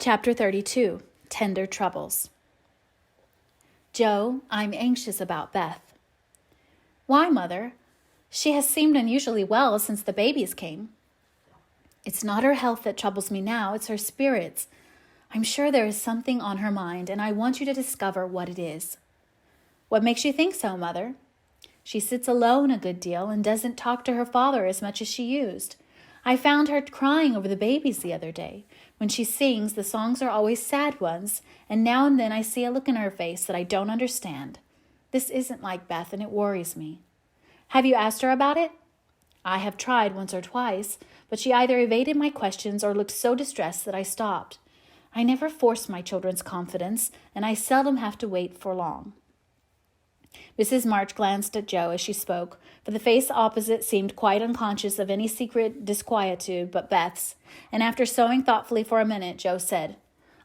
Chapter 32, Tender Troubles. Joe, I'm anxious about Beth. Why, Mother? She has seemed unusually well since the babies came. It's not her health that troubles me now, it's her spirits. I'm sure there is something on her mind, and I want you to discover what it is. What makes you think so, Mother? She sits alone a good deal and doesn't talk to her father as much as she used. I found her crying over the babies the other day. When she sings, the songs are always sad ones, and now and then I see a look in her face that I don't understand. This isn't like Beth, and it worries me. Have you asked her about it? I have tried once or twice, but she either evaded my questions or looked so distressed that I stopped. I never force my children's confidence, and I seldom have to wait for long. Mrs. March glanced at Joe as she spoke, for the face opposite seemed quite unconscious of any secret disquietude but Beth's, and after sewing thoughtfully for a minute, Joe said,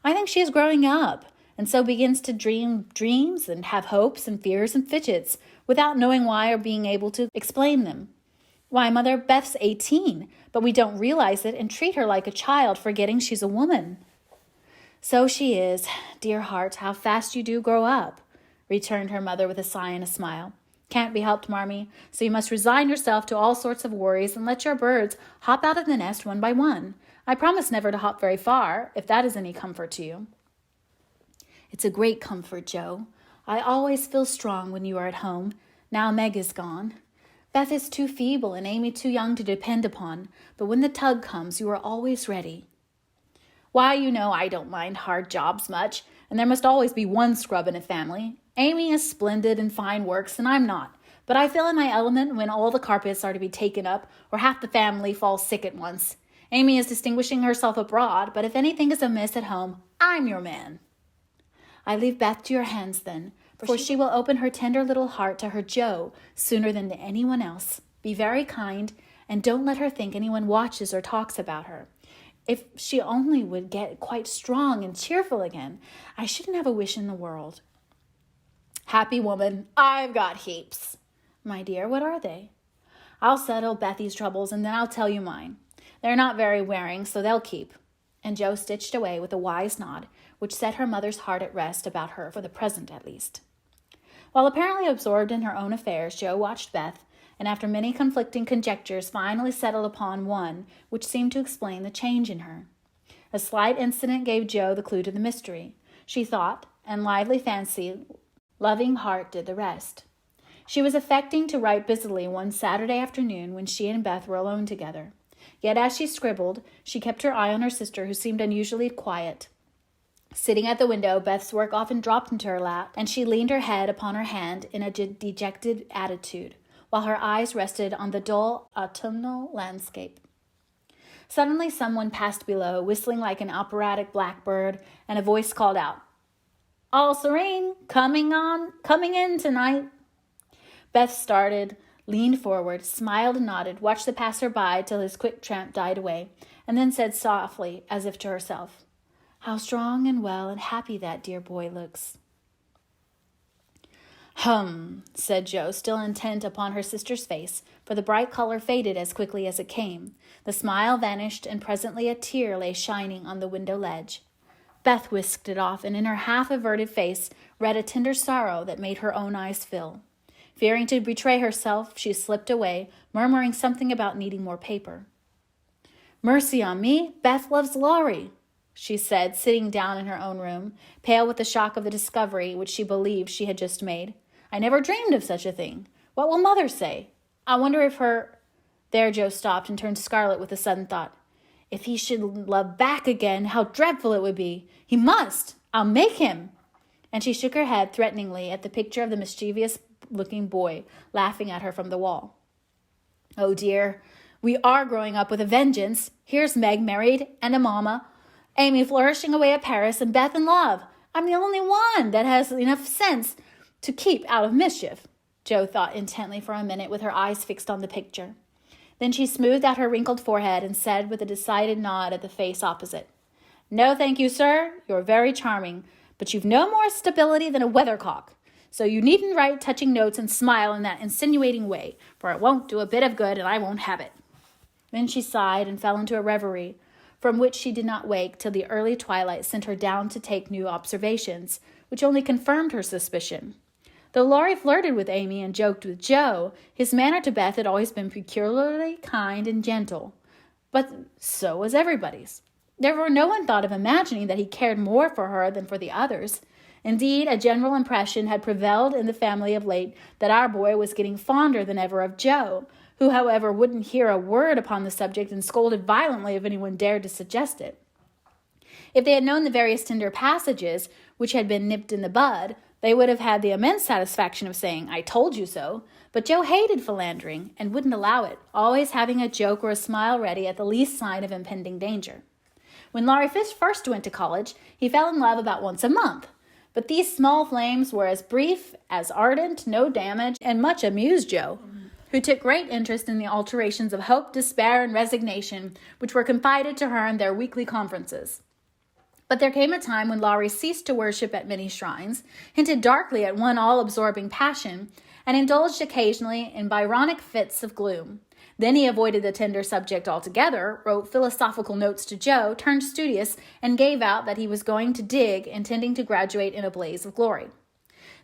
I think she is growing up, and so begins to dream dreams and have hopes and fears and fidgets, without knowing why or being able to explain them. Why, Mother, Beth's 18, but we don't realize it and treat her like a child, forgetting she's a woman. So she is. Dear heart, how fast you do grow up, returned her mother with a sigh and a smile. Can't be helped, Marmee, so you must resign yourself to all sorts of worries and let your birds hop out of the nest one by one. I promise never to hop very far, if that is any comfort to you. It's a great comfort, Joe. I always feel strong when you are at home. Now Meg is gone. Beth is too feeble and Amy too young to depend upon, but when the tug comes, you are always ready. Why, you know I don't mind hard jobs much, and there must always be one scrub in a family. Amy is splendid in fine works, and I'm not. But I feel in my element when all the carpets are to be taken up, or half the family falls sick at once. Amy is distinguishing herself abroad, but if anything is amiss at home, I'm your man. I leave Beth to your hands then, for she will open her tender little heart to her Joe sooner than to anyone else. Be very kind, and don't let her think anyone watches or talks about her. If she only would get quite strong and cheerful again, I shouldn't have a wish in the world. Happy woman, I've got heaps. My dear, what are they? I'll settle Bethy's troubles, and then I'll tell you mine. They're not very wearing, so they'll keep. And Joe stitched away with a wise nod, which set her mother's heart at rest about her, for the present at least. While apparently absorbed in her own affairs, Joe watched Beth, and after many conflicting conjectures finally settled upon one which seemed to explain the change in her. A slight incident gave Joe the clue to the mystery, she thought, and lively fancy, loving heart did the rest. She was affecting to write busily one Saturday afternoon when she and Beth were alone together. Yet as she scribbled, she kept her eye on her sister, who seemed unusually quiet. Sitting at the window, Beth's work often dropped into her lap, and she leaned her head upon her hand in a dejected attitude, while her eyes rested on the dull autumnal landscape. Suddenly someone passed below, whistling like an operatic blackbird, and a voice called out, All serene, coming in tonight. Beth started, leaned forward, smiled and nodded, watched the passer-by till his quick tramp died away, and then said softly, as if to herself, How strong and well and happy that dear boy looks. Hum, said Joe, still intent upon her sister's face, for the bright color faded as quickly as it came. The smile vanished, and presently a tear lay shining on the window ledge. Beth whisked it off, and in her half-averted face read a tender sorrow that made her own eyes fill. Fearing to betray herself, she slipped away, murmuring something about needing more paper. Mercy on me, Beth loves Laurie, she said, sitting down in her own room, pale with the shock of the discovery which she believed she had just made. I never dreamed of such a thing. What will Mother say? I wonder if her... There Joe stopped and turned scarlet with a sudden thought. If he should love back again, how dreadful it would be. He must. I'll make him. And she shook her head threateningly at the picture of the mischievous-looking boy laughing at her from the wall. Oh, dear, we are growing up with a vengeance. Here's Meg married and a mamma, Amy flourishing away at Paris, and Beth in love. I'm the only one that has enough sense to keep out of mischief. Joe thought intently for a minute with her eyes fixed on the picture. Then she smoothed out her wrinkled forehead and said with a decided nod at the face opposite, No, thank you, sir. You're very charming, but you've no more stability than a weathercock. So you needn't write touching notes and smile in that insinuating way, for it won't do a bit of good and I won't have it. Then she sighed and fell into a reverie, from which she did not wake till the early twilight sent her down to take new observations, which only confirmed her suspicion. Though Laurie flirted with Amy and joked with Joe, his manner to Beth had always been peculiarly kind and gentle. But so was everybody's. Therefore, no one thought of imagining that he cared more for her than for the others. Indeed, a general impression had prevailed in the family of late that our boy was getting fonder than ever of Joe, who, however, wouldn't hear a word upon the subject and scolded violently if anyone dared to suggest it. If they had known the various tender passages which had been nipped in the bud, they would have had the immense satisfaction of saying, "I told you so." But Joe hated philandering and wouldn't allow it, always having a joke or a smile ready at the least sign of impending danger. When Laurie first went to college, he fell in love about once a month. But these small flames were as brief, as ardent, no damage, and much amused Joe, who took great interest in the alternations of hope, despair, and resignation which were confided to her in their weekly conferences. But there came a time when Laurie ceased to worship at many shrines, hinted darkly at one all-absorbing passion, and indulged occasionally in Byronic fits of gloom. Then he avoided the tender subject altogether, wrote philosophical notes to Joe, turned studious, and gave out that he was going to dig, intending to graduate in a blaze of glory.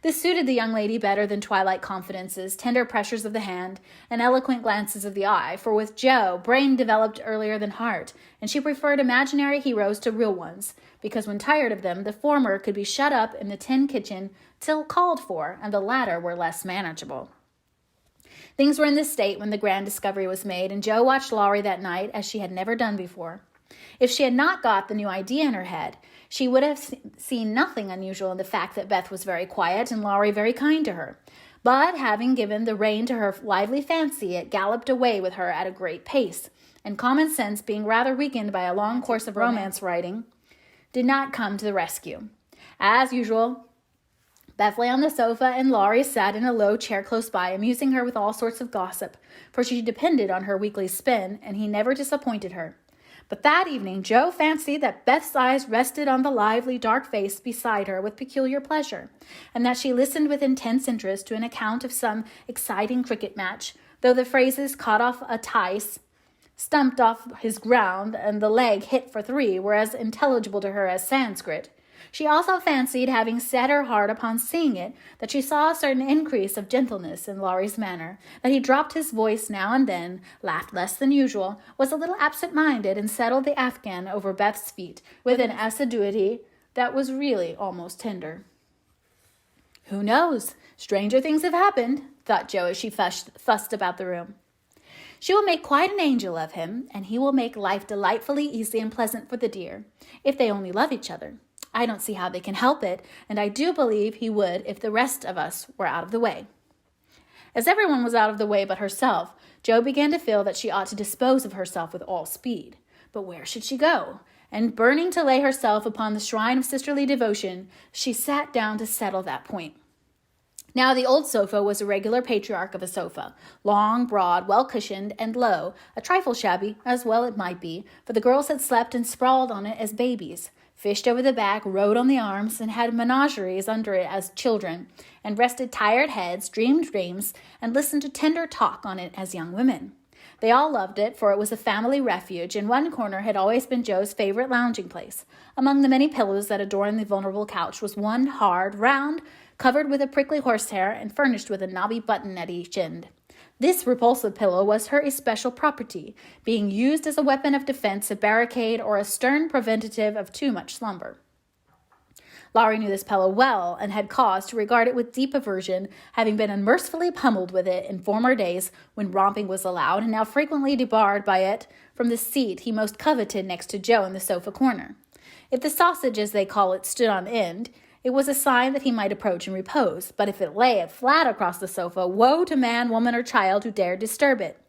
This suited the young lady better than twilight confidences, tender pressures of the hand, and eloquent glances of the eye, for with Joe, brain developed earlier than heart, and she preferred imaginary heroes to real ones, because when tired of them, the former could be shut up in the tin kitchen till called for, and the latter were less manageable. Things were in this state when the grand discovery was made, and Joe watched Laurie that night as she had never done before. If she had not got the new idea in her head, she would have seen nothing unusual in the fact that Beth was very quiet and Laurie very kind to her. But having given the rein to her lively fancy, it galloped away with her at a great pace, and common sense, being rather weakened by a long course of romance writing, did not come to the rescue. As usual, Beth lay on the sofa, and Laurie sat in a low chair close by, amusing her with all sorts of gossip, for she depended on her weekly spin, and he never disappointed her. But that evening Joe fancied that Beth's eyes rested on the lively, dark face beside her with peculiar pleasure, and that she listened with intense interest to an account of some exciting cricket match, though the phrases "caught off a tice," "stumped off his ground," and "the leg hit for 3" were as intelligible to her as Sanskrit. She also fancied, having set her heart upon seeing it, that she saw a certain increase of gentleness in Laurie's manner, that he dropped his voice now and then, laughed less than usual, was a little absent-minded, and settled the Afghan over Beth's feet with an assiduity that was really almost tender. "Who knows? Stranger things have happened," thought Joe as she fussed about the room. "She will make quite an angel of him, and he will make life delightfully easy and pleasant for the dear, if they only love each other. I don't see how they can help it, and I do believe he would if the rest of us were out of the way." As everyone was out of the way but herself, Joe began to feel that she ought to dispose of herself with all speed. But where should she go? And burning to lay herself upon the shrine of sisterly devotion, she sat down to settle that point. Now the old sofa was a regular patriarch of a sofa, long, broad, well-cushioned, and low, a trifle shabby, as well it might be, for the girls had slept and sprawled on it as babies, fished over the back, rode on the arms, and had menageries under it as children, and rested tired heads, dreamed dreams, and listened to tender talk on it as young women. They all loved it, for it was a family refuge, and one corner had always been Joe's favorite lounging place. Among the many pillows that adorned the vulnerable couch was one hard, round, covered with a prickly horsehair, and furnished with a knobby button at each end. This repulsive pillow was her especial property, being used as a weapon of defense, a barricade, or a stern preventative of too much slumber. Laurie knew this pillow well, and had cause to regard it with deep aversion, having been unmercifully pummeled with it in former days when romping was allowed, and now frequently debarred by it from the seat he most coveted next to Joe in the sofa corner. If the sausage, as they call it, stood on end, it was a sign that he might approach and repose, but if it lay flat across the sofa, woe to man, woman, or child who dared disturb it.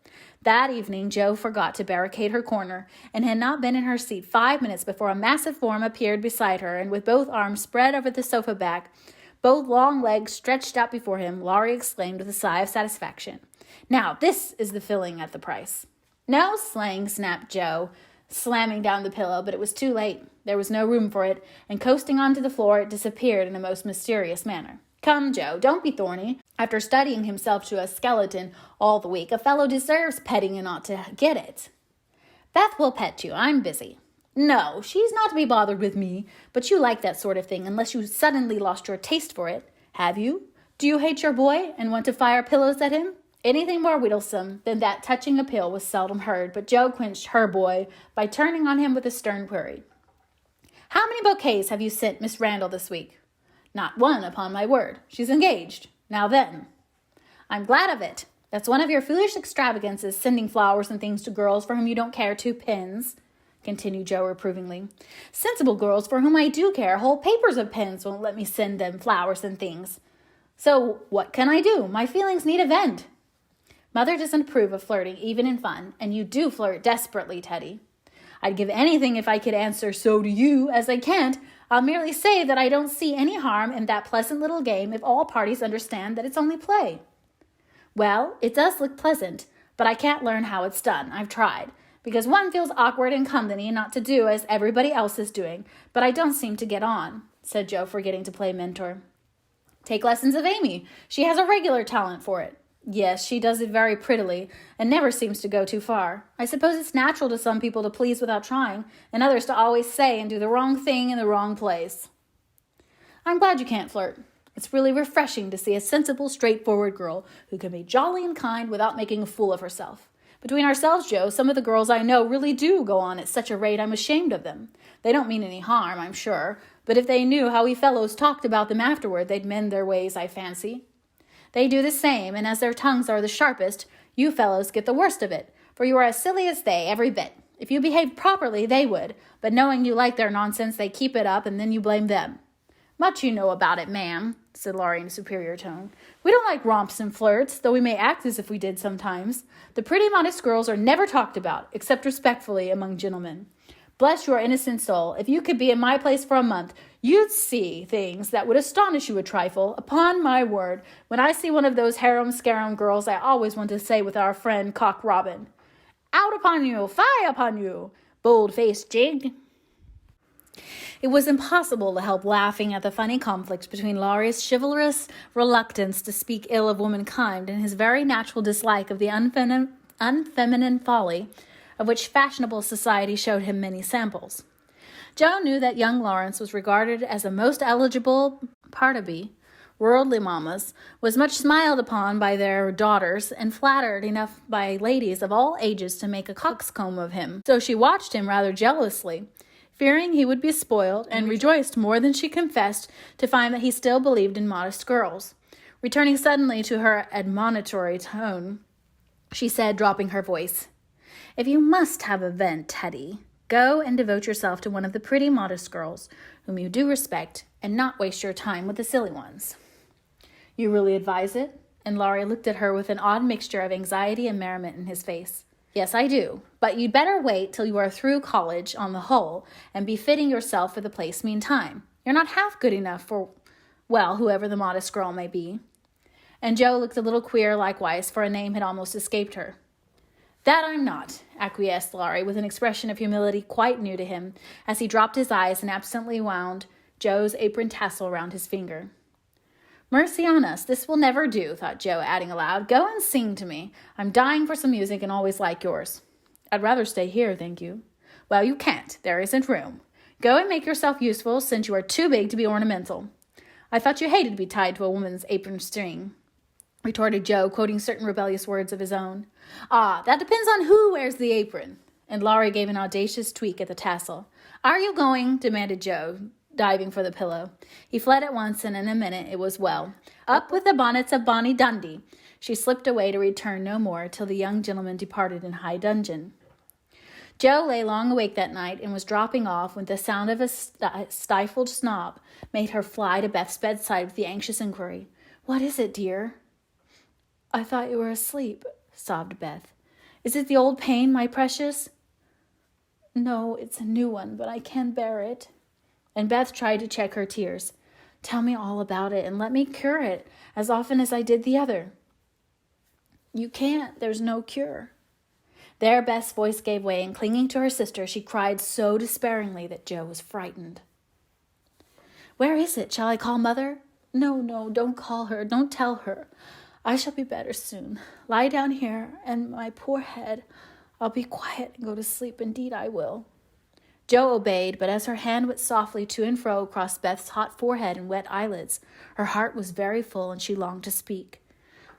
That evening Joe forgot to barricade her corner, and had not been in her seat 5 minutes before a massive form appeared beside her, and with both arms spread over the sofa back, both long legs stretched out before him, Laurie exclaimed with a sigh of satisfaction, "Now this is the filling at the price." "No slang," snapped Joe, slamming down the pillow, but it was too late. There was no room for it, and coasting onto the floor, it disappeared in a most mysterious manner. "Come, Joe, don't be thorny. After studying himself to a skeleton all the week, a fellow deserves petting and ought to get it." "Beth will pet you. I'm busy." No, she's not to be bothered with me, but you like that sort of thing unless you suddenly lost your taste for it. Have you? Do you hate your boy and want to fire pillows at him? Anything more wheedlesome than that touching appeal was seldom heard, but Jo quenched her boy by turning on him with a stern query. How many bouquets have you sent Miss Randall this week? Not one, upon my word. She's engaged. Now then. I'm glad of it. That's one of your foolish extravagances, sending flowers and things to girls for whom you don't care two pins, continued Jo reprovingly. Sensible girls for whom I do care whole papers of pins won't let me send them flowers and things. So what can I do? My feelings need a vent. Mother doesn't approve of flirting, even in fun, and you do flirt desperately, Teddy. I'd give anything if I could answer so do you, as I can't. I'll merely say that I don't see any harm in that pleasant little game if all parties understand that it's only play. Well, it does look pleasant, but I can't learn how it's done. I've tried, because one feels awkward in company not to do as everybody else is doing, but I don't seem to get on, said Jo, forgetting to play mentor. Take lessons of Amy. She has a regular talent for it. Yes, she does it very prettily, and never seems to go too far. I suppose it's natural to some people to please without trying, and others to always say and do the wrong thing in the wrong place. I'm glad you can't flirt. It's really refreshing to see a sensible, straightforward girl who can be jolly and kind without making a fool of herself. Between ourselves, Jo, some of the girls I know really do go on at such a rate I'm ashamed of them. They don't mean any harm, I'm sure, but if they knew how we fellows talked about them afterward, they'd mend their ways, I fancy. They do the same, and as their tongues are the sharpest, you fellows get the worst of it, for you are as silly as they, every bit. If you behaved properly, they would, but knowing you like their nonsense, they keep it up, and then you blame them. Much you know about it, ma'am, said Laurie in a superior tone. We don't like romps and flirts, though we may act as if we did sometimes. The pretty, modest girls are never talked about, except respectfully among gentlemen. Bless your innocent soul, if you could be in my place for a month, you'd see things that would astonish you a trifle. Upon my word, when I see one of those harum-scarum girls, I always want to say with our friend Cock Robin, out upon you, fie upon you, bold-faced jig. It was impossible to help laughing at the funny conflict between Laurie's chivalrous reluctance to speak ill of womankind and his very natural dislike of the unfeminine folly of which fashionable society showed him many samples. Jo knew that young Lawrence was regarded as a most eligible partaby. Worldly mammas was much smiled upon by their daughters and flattered enough by ladies of all ages to make a coxcomb of him, so she watched him rather jealously, fearing he would be spoiled, and rejoiced more than she confessed to find that he still believed in modest girls. Returning suddenly to her admonitory tone, she said, dropping her voice, If you must have a vent, Teddy, go and devote yourself to one of the pretty, modest girls whom you do respect, and not waste your time with the silly ones. You really advise it? And Laurie looked at her with an odd mixture of anxiety and merriment in his face. Yes, I do, but you'd better wait till you are through college on the whole, and be fitting yourself for the place meantime. You're not half good enough for, well, whoever the modest girl may be. And Jo looked a little queer likewise, for a name had almost escaped her. That I'm not, acquiesced Laurie, with an expression of humility quite new to him, as he dropped his eyes and absently wound Jo's apron tassel round his finger. Mercy on us, this will never do, thought Jo, adding aloud, Go and sing to me. I'm dying for some music and always like yours. I'd rather stay here, thank you. Well, you can't. There isn't room. Go and make yourself useful, since you are too big to be ornamental. I thought you hated to be tied to a woman's apron string, retorted Jo, quoting certain rebellious words of his own. Ah, that depends on who wears the apron. And Laurie gave an audacious tweak at the tassel. Are you going? Demanded Jo, diving for the pillow. He fled at once, and in a minute it was well. Up with the bonnets of Bonnie Dundee. She slipped away to return no more till the young gentleman departed in high dudgeon. Jo lay long awake that night and was dropping off when the sound of a stifled sob made her fly to Beth's bedside with the anxious inquiry, What is it, dear? I thought you were asleep, sobbed Beth. Is it the old pain, my precious? No, it's a new one, but I can't bear it. And Beth tried to check her tears. Tell me all about it and let me cure it as often as I did the other. You can't. There's no cure. There Beth's voice gave way, and clinging to her sister, she cried so despairingly that Jo was frightened. Where is it? Shall I call Mother? No, don't call her. Don't tell her. I shall be better soon. Lie down here, and my poor head. I'll be quiet and go to sleep. Indeed, I will. Jo obeyed, but as her hand went softly to and fro across Beth's hot forehead and wet eyelids, her heart was very full and she longed to speak.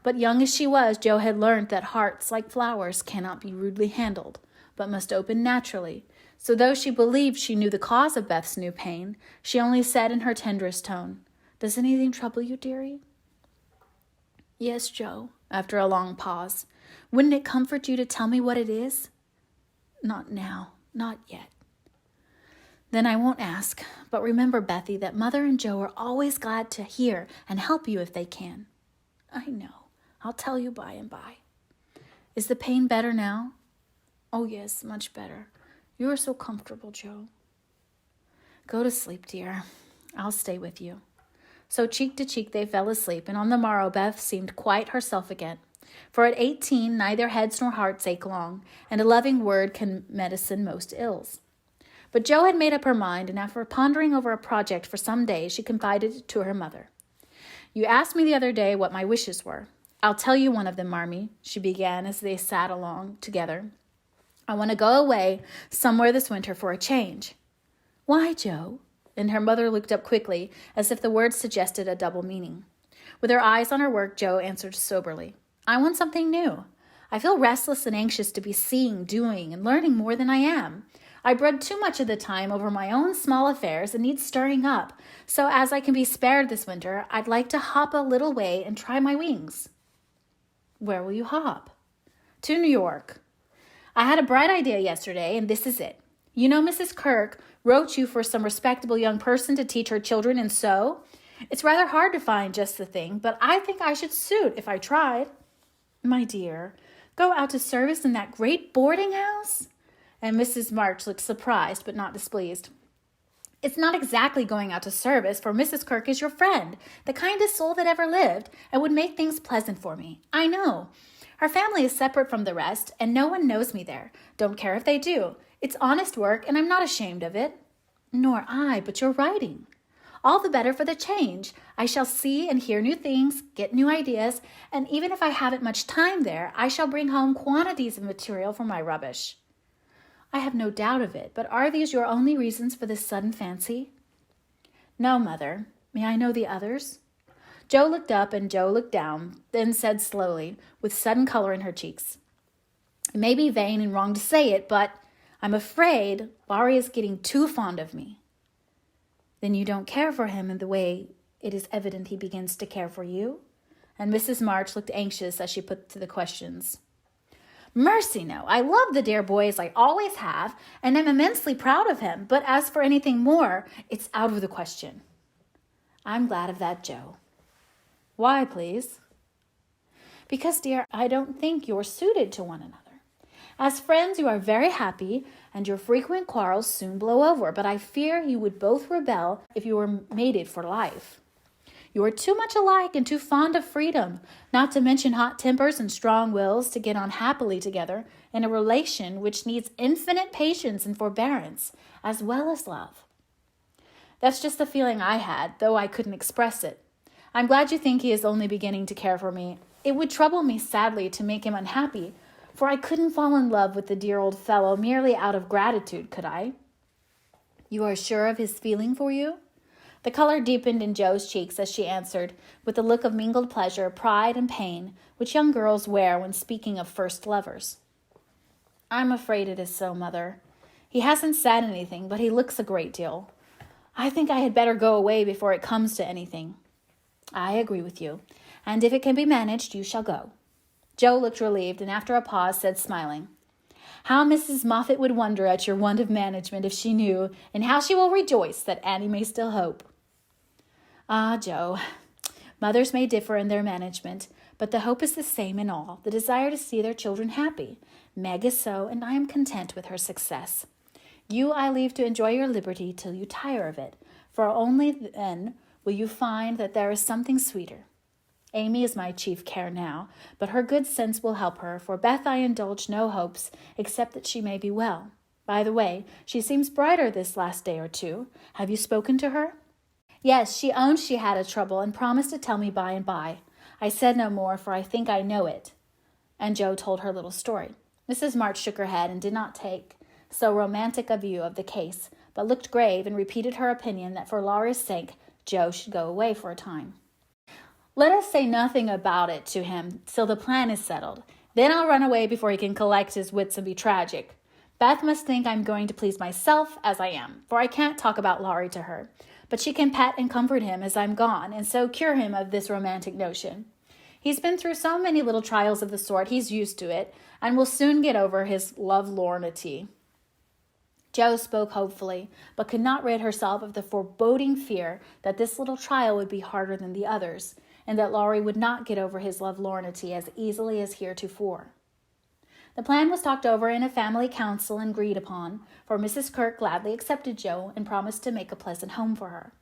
But young as she was, Jo had learned that hearts, like flowers, cannot be rudely handled, but must open naturally. So though she believed she knew the cause of Beth's new pain, she only said in her tenderest tone, "Does anything trouble you, dearie?" "Yes, Jo," after a long pause. "Wouldn't it comfort you to tell me what it is?" "Not now, not yet." "Then I won't ask. But remember, Bethy, that Mother and Jo are always glad to hear and help you if they can." "I know. I'll tell you by and by." "Is the pain better now?" "Oh, yes, much better. You are so comfortable, Jo." "Go to sleep, dear. I'll stay with you." So cheek to cheek they fell asleep, and on the morrow Beth seemed quite herself again. For at 18, neither heads nor hearts ache long, and a loving word can medicine most ills. But Jo had made up her mind, and after pondering over a project for some days, she confided it to her mother. "You asked me the other day what my wishes were. I'll tell you one of them, Marmee," she began as they sat along together. "I want to go away somewhere this winter for a change." "Why, Jo?" And her mother looked up quickly, as if the words suggested a double meaning. With her eyes on her work, Jo answered soberly, "I want something new. I feel restless and anxious to be seeing, doing, and learning more than I am. I brood too much of the time over my own small affairs and need stirring up. So as I can be spared this winter, I'd like to hop a little way and try my wings." "Where will you hop?" "To New York. I had a bright idea yesterday, and this is it. You know Mrs. Kirk wrote you for some respectable young person to teach her children and sew. It's rather hard to find just the thing, but I think I should suit if I tried." "My dear, go out to service in that great boarding house?" And Mrs. March looked surprised but not displeased. "It's not exactly going out to service, for Mrs. Kirk is your friend, the kindest soul that ever lived, and would make things pleasant for me. I know. Her family is separate from the rest, and no one knows me there. Don't care if they do. It's honest work, and I'm not ashamed of it." "Nor I, but you're writing." "All the better for the change. I shall see and hear new things, get new ideas, and even if I haven't much time there, I shall bring home quantities of material for my rubbish." "I have no doubt of it, but are these your only reasons for this sudden fancy?" "No, Mother. May I know the others?" Jo looked up and Jo looked down, then said slowly, with sudden color in her cheeks, "It may be vain and wrong to say it, but I'm afraid Laurie is getting too fond of me." "Then you don't care for him in the way it is evident he begins to care for you?" And Mrs. March looked anxious as she put to the questions. "Mercy, no. I love the dear boy as I always have, and am immensely proud of him. But as for anything more, it's out of the question." "I'm glad of that, Jo." "Why, please?" "Because, dear, I don't think you're suited to one another. As friends, you are very happy, and your frequent quarrels soon blow over, but I fear you would both rebel if you were mated for life. You are too much alike and too fond of freedom, not to mention hot tempers and strong wills, to get on happily together in a relation which needs infinite patience and forbearance, as well as love." "That's just the feeling I had, though I couldn't express it. I'm glad you think he is only beginning to care for me. It would trouble me sadly to make him unhappy, for I couldn't fall in love with the dear old fellow merely out of gratitude, could I?" "You are sure of his feeling for you?" The color deepened in Jo's cheeks as she answered, with a look of mingled pleasure, pride, and pain, which young girls wear when speaking of first lovers. "I'm afraid it is so, Mother. He hasn't said anything, but he looks a great deal. I think I had better go away before it comes to anything." "I agree with you, and if it can be managed, you shall go." Jo looked relieved, and after a pause said, smiling, "How Mrs. Moffat would wonder at your want of management if she knew, and how she will rejoice that Annie may still hope." "Ah, Jo, mothers may differ in their management, but the hope is the same in all, the desire to see their children happy. Meg is so, and I am content with her success. You I leave to enjoy your liberty till you tire of it, for only then will you find that there is something sweeter. Amy is my chief care now, but her good sense will help her. For Beth I indulge no hopes, except that she may be well. By the way, she seems brighter this last day or two. Have you spoken to her?" "Yes, she owned she had a trouble, and promised to tell me by and by. I said no more, for I think I know it." And Jo told her little story. Mrs. March shook her head and did not take so romantic a view of the case, but looked grave and repeated her opinion that for Laurie's sake, Joe should go away for a time. Let us say nothing about it to him till the plan is settled. Then I'll run away before he can collect his wits and be tragic. Beth must think I'm going to please myself as I am, for I can't talk about Laurie to her. But she can pet and comfort him as I'm gone, and so cure him of this romantic notion. He's been through so many little trials of the sort, he's used to it, and will soon get over his lovelornity. Jo spoke hopefully, but could not rid herself of the foreboding fear that this little trial would be harder than the others, and that Laurie would not get over his lovelornity as easily as heretofore. The plan was talked over in a family council and agreed upon, for Mrs. Kirk gladly accepted Jo and promised to make a pleasant home for her.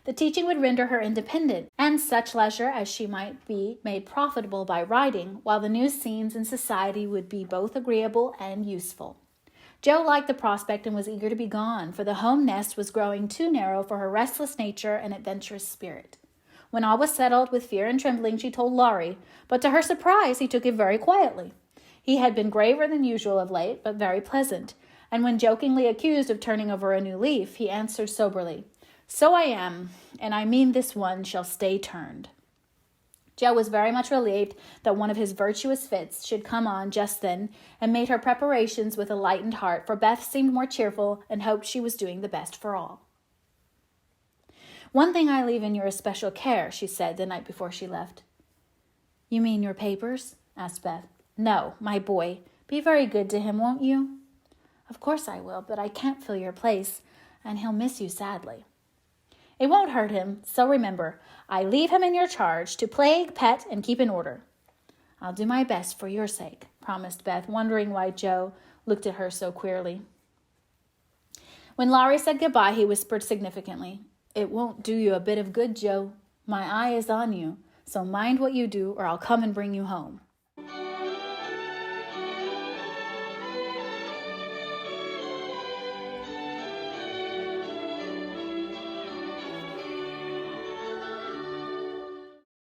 The teaching would render her independent, and such leisure as she might be made profitable by riding, while the new scenes in society would be both agreeable and useful. Jo liked the prospect and was eager to be gone, for the home nest was growing too narrow for her restless nature and adventurous spirit. When all was settled, with fear and trembling, she told Laurie, but to her surprise he took it very quietly. He had been graver than usual of late, but very pleasant, and when jokingly accused of turning over a new leaf, he answered soberly, "So I am, and I mean this one shall stay turned." Jo was very much relieved that one of his virtuous fits should come on just then, and made her preparations with a lightened heart, for Beth seemed more cheerful and hoped she was doing the best for all. "One thing I leave in your especial care," she said the night before she left. "You mean your papers?" asked Beth. "No, my boy. Be very good to him, won't you?" "Of course I will, but I can't fill your place, and he'll miss you sadly." "It won't hurt him, so remember, I leave him in your charge to plague, pet, and keep in order." "I'll do my best for your sake," promised Beth, wondering why Jo looked at her so queerly. When Laurie said goodbye, he whispered significantly, "It won't do you a bit of good, Jo. My eye is on you, so mind what you do, or I'll come and bring you home."